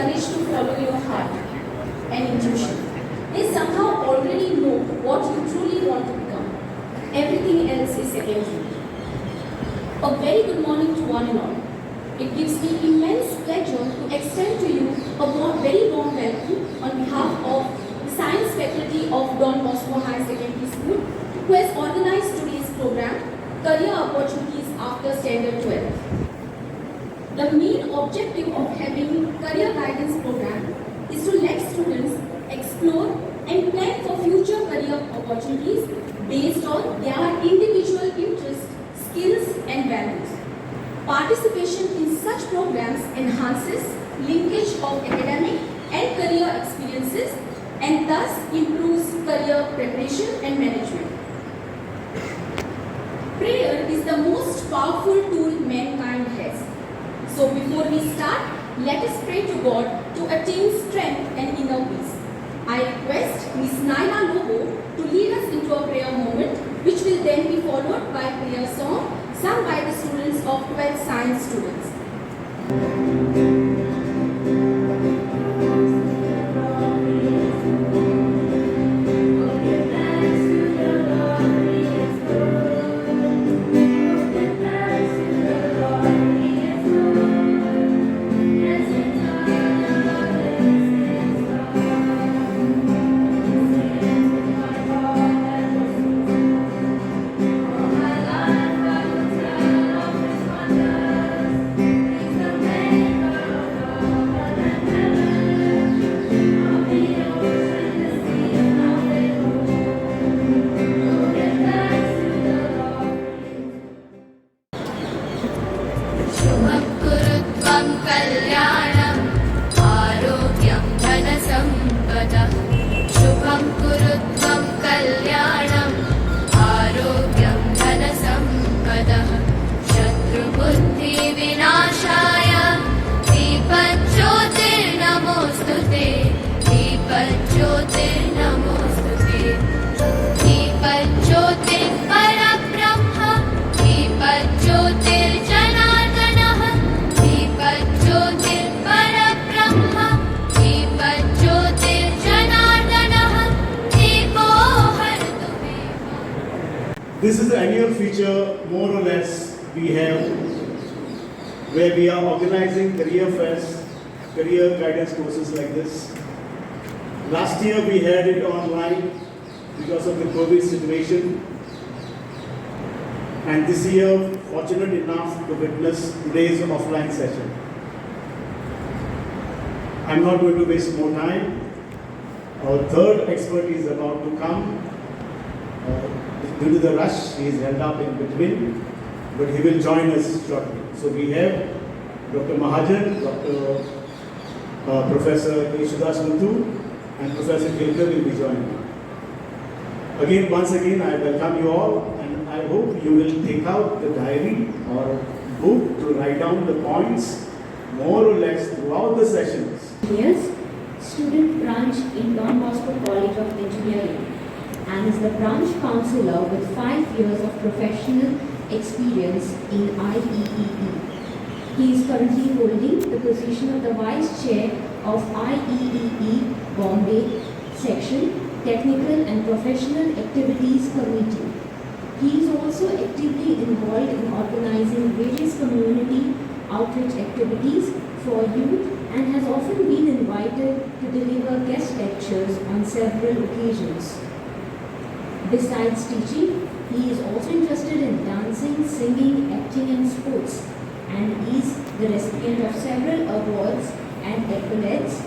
courage to follow your heart and intuition. They somehow already know what you truly want to become. Everything else is secondary. A very good morning to one and all. It gives me immense pleasure to extend to you a very warm welcome on behalf of the Science Faculty of Don Bosco Higher Secondary School, who has organized today's program, Career Opportunities After Standard 12. The main objective of having career guidance program is to let students explore and plan for future career opportunities based on their individual interests, skills and values. Participation in such programs enhances linkage of academic and career experiences and thus improves career preparation and management. Prayer is the most powerful tool mankind has. So before we start, let us pray to God to attain strength and inner peace. I request Ms. Naila Lobo to lead us into a prayer moment, which will then be followed by a prayer song sung by the students of 12th Science students. This is the annual feature, more or less, we have where we are organizing career fairs, career guidance courses like this. Last year we had it online because of the COVID situation. And this year, fortunate enough to witness today's offline session. I'm not going to waste more time. Our third expert is about to come. Due to the rush, he is held up in between, but he will join us shortly. So we have Dr. Mahajan, Professor HSS and Professor Gilder will be joining. Once again, I welcome you all, and I hope you will take out the diary or book to write down the points more or less throughout the sessions. Yes, student branch in Don Bosco College of Engineering, and is the branch counselor with 5 years of professional experience in IEEE. He is currently holding the position of the Vice Chair of IEEE Bombay Section Technical and Professional Activities Committee. He is also actively involved in organizing various community outreach activities for youth and has often been invited to deliver guest lectures on several occasions. Besides teaching, he is also interested in dancing, singing, acting and sports, and is the recipient of several awards and accolades.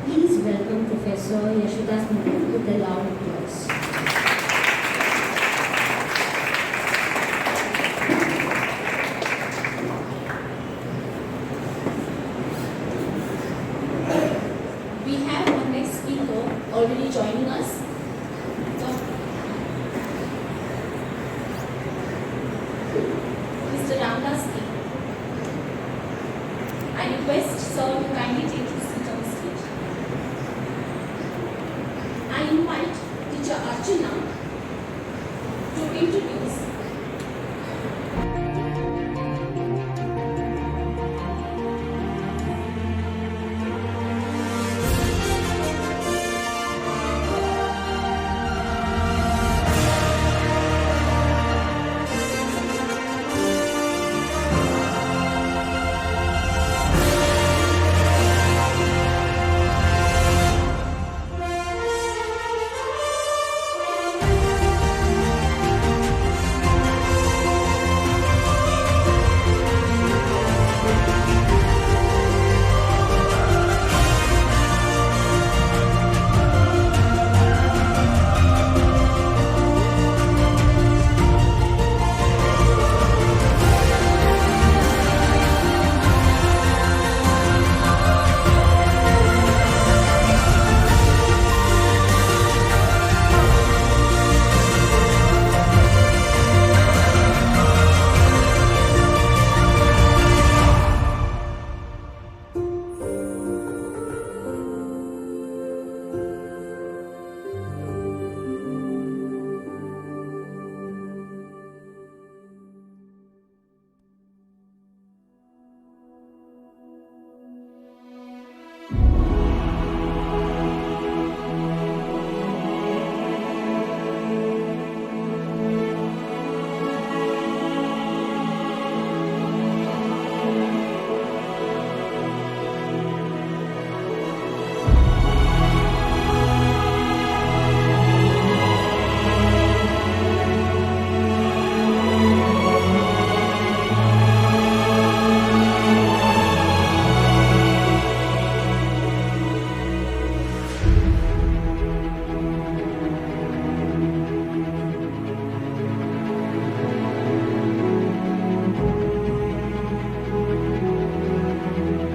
Please welcome Professor Yashodas Muthu with a loud applause. We have our next speaker already joining us.